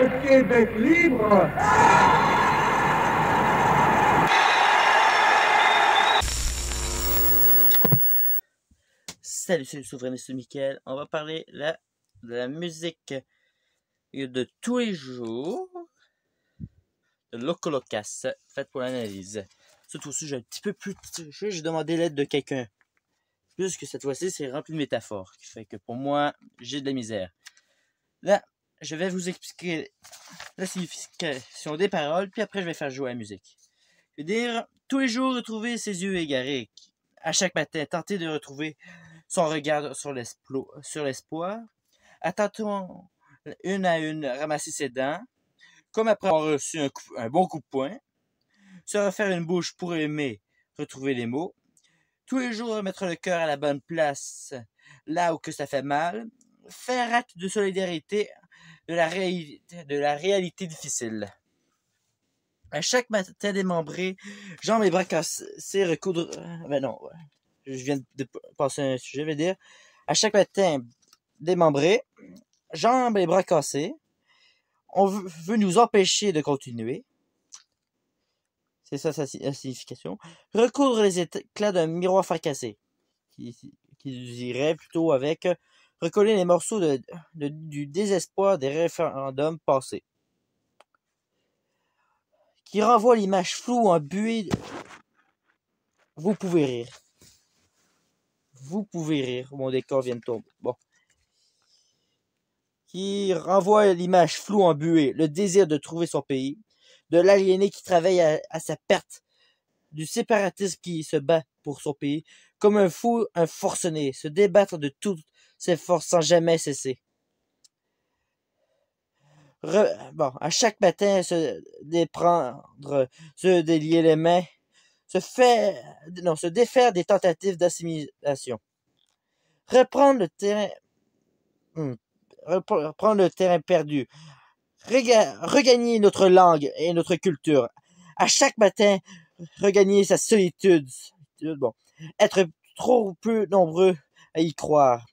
le Québec libre! Salut, c'est le souverainiste Mickaël. On va parler là de la musique de tous les jours de Locolocas, faite pour l'analyse. Surtout aussi, j'ai un petit peu plus touché, j'ai demandé l'aide de quelqu'un. Plus que cette fois-ci, c'est rempli de métaphores, qui fait que pour moi, j'ai de la misère. Là, je vais vous expliquer la signification des paroles, puis après, je vais faire jouer la musique. Je vais dire, tous les jours, retrouver ses yeux égarés. À chaque matin, tenter de retrouver son regard sur l'espoir. Attendons une à une ramasser ses dents, comme après avoir reçu un bon coup de poing. Se refaire une bouche pour aimer, retrouver les mots. Tous les jours, mettre le cœur à la bonne place, là où que ça fait mal. Faire acte de solidarité de la réalité difficile. À chaque matin démembré, jambes et bras cassés, recoudre... Ben non, je viens de passer un sujet, je vais dire. À chaque matin démembré, jambes et bras cassés, on veut nous empêcher de continuer. C'est ça sa signification. Recoudre les éclats d'un miroir fracassé, qui irait plutôt avec recoller les morceaux du désespoir des référendums passés, qui renvoie l'image floue en buée. Vous pouvez rire. Vous pouvez rire. Mon décor vient de tomber. Bon. Qui renvoie l'image floue en buée, le désir de trouver son pays, de l'aliéné qui travaille à sa perte, du séparatisme qui se bat pour son pays, comme un fou, un forcené, se débattre de toutes ses forces sans jamais cesser. À chaque matin, se déprendre, se délier les mains, se défaire des tentatives d'assimilation. Reprendre le terrain perdu. Regagner notre langue et notre culture. À chaque matin, regagner sa solitude. Bon. Être trop peu nombreux à y croire.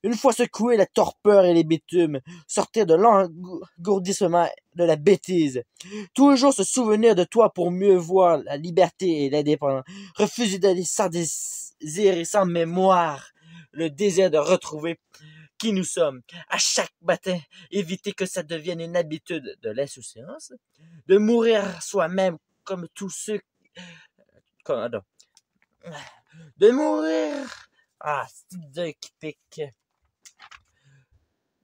Une fois secoué la torpeur et les bitumes, sortir de l'engourdissement de la bêtise. Toujours se souvenir de toi pour mieux voir la liberté et l'indépendance. Refuser d'aller sans désir et sans mémoire. Le désir de retrouver qui nous sommes. À chaque matin, éviter que ça devienne une habitude de l'insouciance. De mourir soi-même comme tous ceux... De mourir... Ah, c'est de qui pique.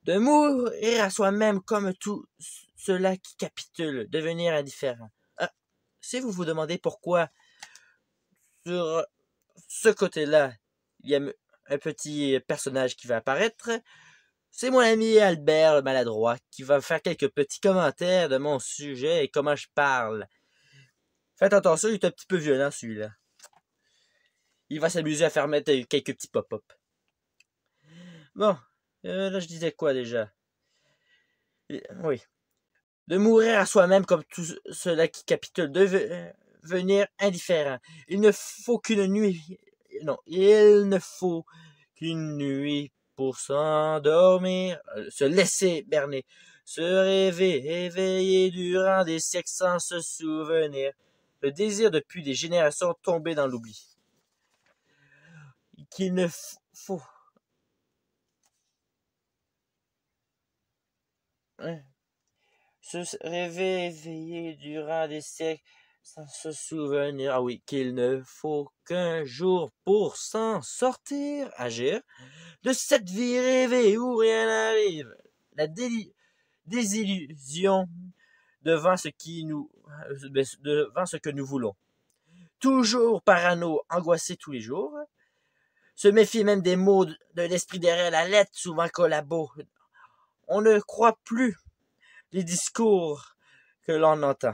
De mourir à soi-même comme tous ceux-là qui capitulent, devenir indifférent. Ah, si vous vous demandez pourquoi sur ce côté-là, il y a un petit personnage qui va apparaître, c'est mon ami Albert le maladroit qui va faire quelques petits commentaires de mon sujet et comment je parle. Faites attention, il est un petit peu violent celui-là. Il va s'amuser à faire mettre quelques petits pop-up. Bon, là je disais quoi déjà? Oui. De mourir à soi-même comme tous ceux-là qui capitulent, devenir indifférent. Il ne faut qu'une nuit... Non, il ne faut qu'une nuit pour s'endormir, se laisser berner, se rêver, éveiller durant des siècles sans se souvenir. Le désir depuis des générations tombé dans l'oubli. Qu'il ne faut... Se rêver, éveiller durant des siècles sans se souvenir. Ah oui, qu'il ne faut qu'un jour pour s'en sortir, agir, de cette vie rêvée où rien n'arrive. La désillusion devant ce que nous voulons. Toujours parano, angoissé tous les jours. Se méfier même des mots de l'esprit derrière la lettre, souvent collabo. On ne croit plus les discours que l'on entend.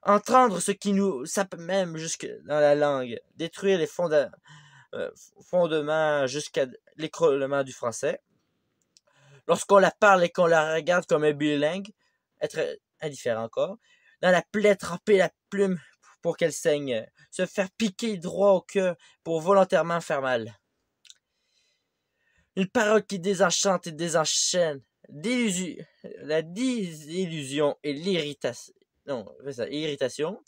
Entendre ce qui nous sape même jusque dans la langue. Détruire les fondements jusqu'à l'écroulement du français. Lorsqu'on la parle et qu'on la regarde comme un bilingue, être indifférent encore. Dans la plaie, tremper la plume pour qu'elle saigne. Se faire piquer droit au cœur pour volontairement faire mal. Une parole qui désenchante et désenchaîne la désillusion et l'irritation, irritation,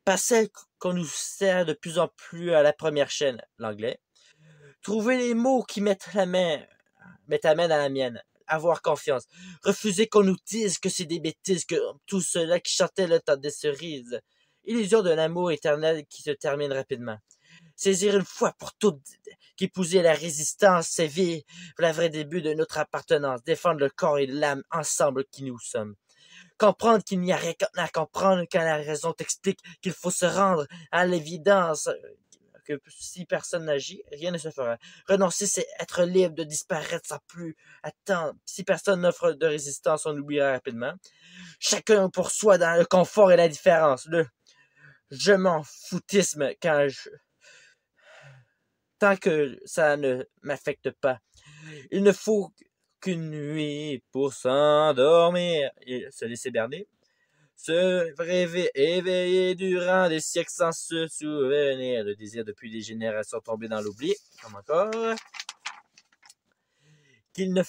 par celle qu'on nous sert de plus en plus à la première chaîne, l'anglais. Trouver les mots qui mettent ta main dans la mienne. Avoir confiance. Refuser qu'on nous dise que c'est des bêtises, que tout cela qui chantait le temps des cerises. Illusion d'un amour éternel qui se termine rapidement. Saisir une fois pour toutes qu'épouser la résistance, c'est vivre le vrai début de notre appartenance. Défendre le corps et l'âme ensemble qui nous sommes. Comprendre qu'il n'y a rien à comprendre quand la raison t'explique qu'il faut se rendre à l'évidence que si personne n'agit, rien ne se fera. Renoncer, c'est être libre de disparaître sans plus attendre. Si personne n'offre de résistance, on oubliera rapidement. Chacun pour soi dans le confort et l'indifférence. Le je m'en foutisme tant que ça ne m'affecte pas. Il ne faut qu'une nuit pour s'endormir et se laisser berner. Se rêver éveillé durant des siècles sans se souvenir. Le désir depuis des générations tombé dans l'oubli. Comme encore. Qu'il ne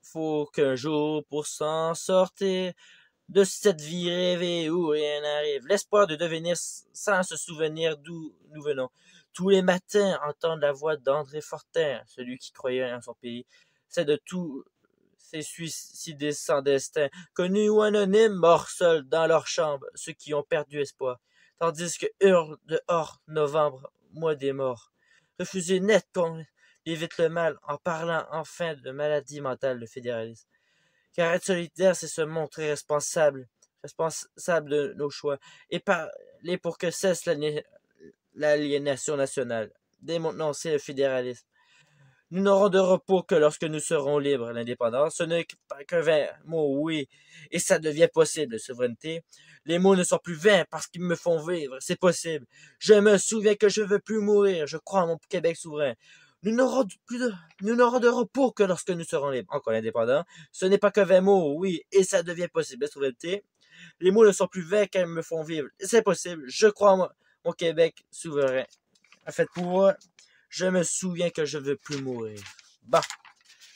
faut qu'un jour pour s'en sortir de cette vie rêvée où rien n'arrive. L'espoir de devenir sans se souvenir d'où nous venons. Tous les matins, entendre la voix d'André Fortin, celui qui croyait en son pays. C'est de tout ces suicidés sans destin, connus ou anonymes, morts seuls dans leur chambre, ceux qui ont perdu espoir. Tandis que hurle dehors novembre, mois des morts. Refuser net qu'on évite le mal en parlant enfin de maladie mentale, le fédéralisme. Car être solidaire, c'est se montrer responsable de nos choix, et parler pour que cesse l'aliénation nationale. Dénoncer le fédéralisme. Nous n'aurons de repos que lorsque nous serons libres. L'indépendance, ce n'est qu'un vain mot, oui, et ça devient possible, la souveraineté. Les mots ne sont plus vains parce qu'ils me font vivre, c'est possible. Je me souviens que je ne veux plus mourir, je crois en mon Québec souverain. Nous n'aurons de repos que lorsque nous serons libres. Encore indépendants, ce n'est pas qu'un vain mot, oui, et ça devient possible, la souveraineté. Les mots ne sont plus vains qu'ils me font vivre, c'est possible. Je crois en mon Québec souverain. En fait, pour je me souviens que je veux plus mourir. Bon, à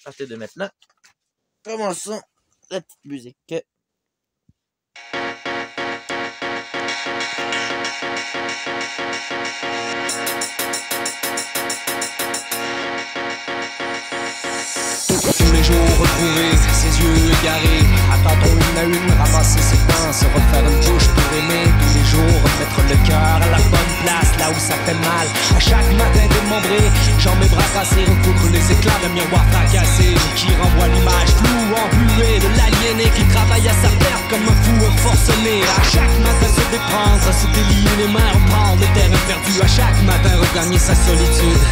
partir de maintenant, commençons la petite musique. Tous les jours retrouver ses yeux égarés, attendons une à une, ramasser ses pains, se refaire une bouche pour aimer. Tous les jours remettre le cœur à la bonne place, là où ça fait mal. À chaque matin démembré, j'en mes bras cassés, recouvre les éclats d'un miroir fracassé qui renvoie l'image floue, embuée de l'aliéné qui travaille à sa perte comme un fou, un forcené. À chaque matin se déprendre, se délier les mains, reprendre les terrains perdus. À chaque matin regagner sa solitude.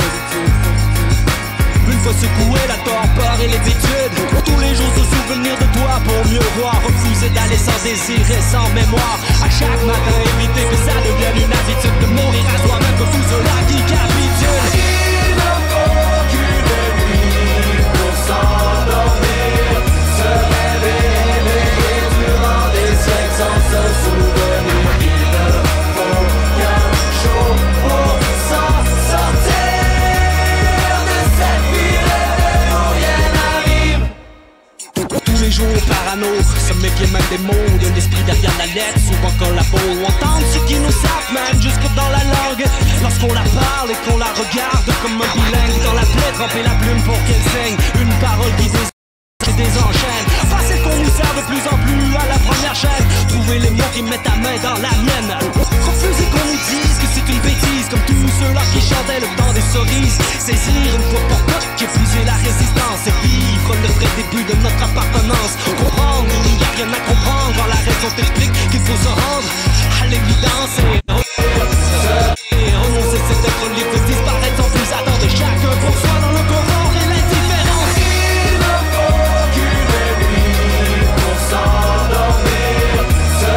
Une fois secoué la torpeur et l'habitude, pour tous les jours se souvenir de toi, pour mieux voir, refuser d'aller sans désir et sans mémoire. À chaque matin éviter que ça devienne une habitude de mourir à soi-même, que tout cela qui capitule. Il ne faut qu'une nuit pour s'endormir, se réveiller durant des siècles sans se souvenir. Il ne faut qu'un jour pour s'en sortir. Tous les jours parano, se méfier même des mots, de l'esprit derrière la lettre, souvent quand la peau entendre ce qui nous savent même jusque dans la langue. Lorsqu'on la parle et qu'on la regarde comme un bilingue dans la plaie, tremper la plume pour qu'elle saigne. Une parole qui désenchaîne, pas celle qu'on nous sert de plus en plus à la première chaîne. Trouver les mots qui mettent ta main dans la mienne. Refuser qu'on nous dise que c'est une bêtise, comme tous ceux-là qui chantaient le temps des cerises. Saisir une fois pour toutes qu'épouser la résistance et vivre le vrai début de notre appartenance. Comprendre, il n'y a rien à comprendre quand la raison t'explique qu'il faut se rendre à l'évidence et renoncer, c'est être libre de disparaître sans plus attendre. Chacun pour soi dans le confort et l'indifférence. Il ne faut qu'une nuit pour s'endormir, se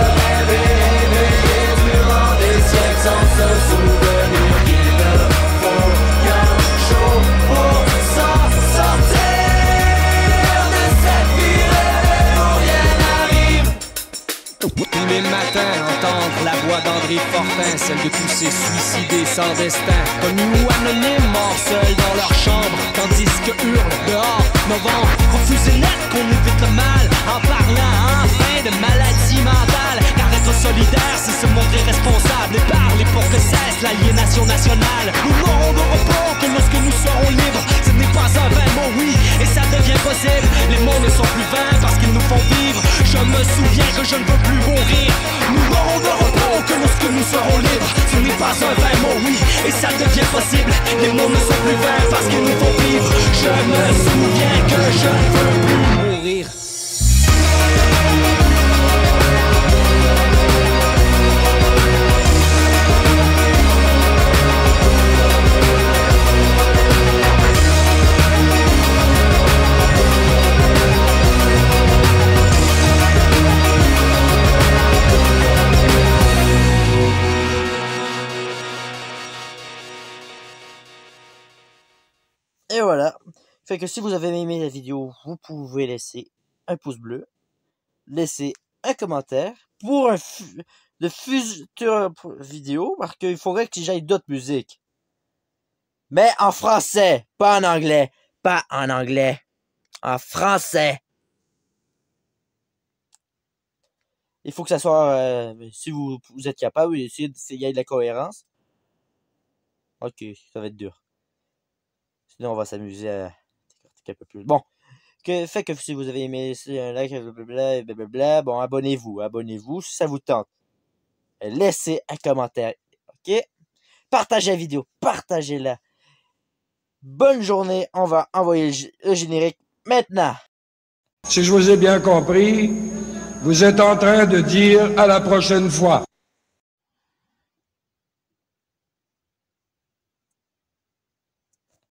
réveiller les fortins, celle de tous ces suicidés sans destin, connus ou anonymes, morts seuls dans leur chambre, tandis que hurlent dehors nos vents. Refuser net qu'on évite le mal, en parlant enfin de maladies mentales. Car être solidaire, c'est se montrer responsable et parler pour que cesse l'aliénation nationale. Nous n'aurons de repos que lorsque nous serons libres. Ce n'est pas un vain mot, oui, et ça devient possible. Les mots ne sont plus vains parce qu'ils nous font vivre. Je me souviens que je ne veux plus mourir. Nous n'aurons de repos que lorsque nous serons libres. Ce n'est pas un vain mot, oui, et ça devient possible. Les mots ne sont plus vains parce qu'ils nous font vivre. Je me souviens que je ne veux plus mourir. Et voilà. Fait que si vous avez aimé la vidéo, vous pouvez laisser un pouce bleu, laisser un commentaire pour de futures vidéos, parce qu'il faudrait que j'aille d'autres musiques. Mais en français, pas en anglais. Pas en anglais. En français. Il faut que ça soit... si vous êtes capable, essayez qu'il y ait de la cohérence. Ok, ça va être dur. Sinon, on va s'amuser à décortiquer un peu plus. Bon, fait que si vous avez aimé, laissez un like, blablabla. Bon, abonnez-vous si ça vous tente. Laissez un commentaire, ok? Partagez la vidéo, partagez-la. Bonne journée, on va envoyer le générique maintenant. Si je vous ai bien compris, vous êtes en train de dire à la prochaine fois.